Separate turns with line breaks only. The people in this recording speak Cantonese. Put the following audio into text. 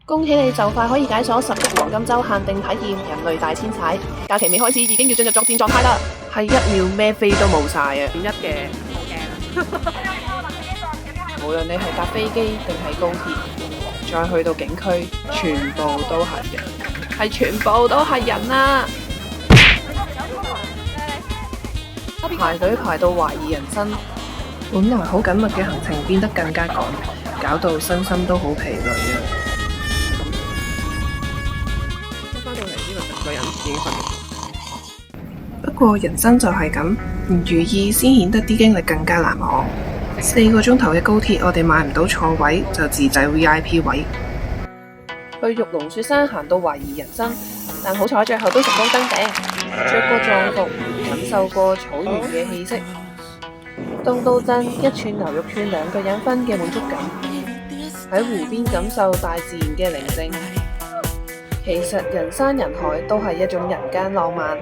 恭喜你就快可以解鎖11黃金週限定體驗人類大遷徙，假期未開始已經要進入作戰狀態啦！係1秒咩飛都冇晒啊！
點一嘅，好驚啊！
無論你係搭飛機定係高鐵，再去到景區，全部都係人，係全部都係人啊！排隊排到懷疑人生，本來好緊密嘅行程變得更加趕，搞到身心都好疲累啊！
翻到嚟呢度成個人已經瞓咗。
不過人生就係咁，唔如意先顯得啲經歷更加難忘。4個鐘頭嘅高鐵，我哋買唔到坐位，就自製 VIP 位。去玉龍雪山行到懷疑人生，但好彩最後都成功登頂。着過藏服，感受過草原嘅氣息。東都真一串牛肉串2個人分嘅滿足感。喺湖邊感受大自然嘅寧靜。其實人山人海都係一種人間浪漫。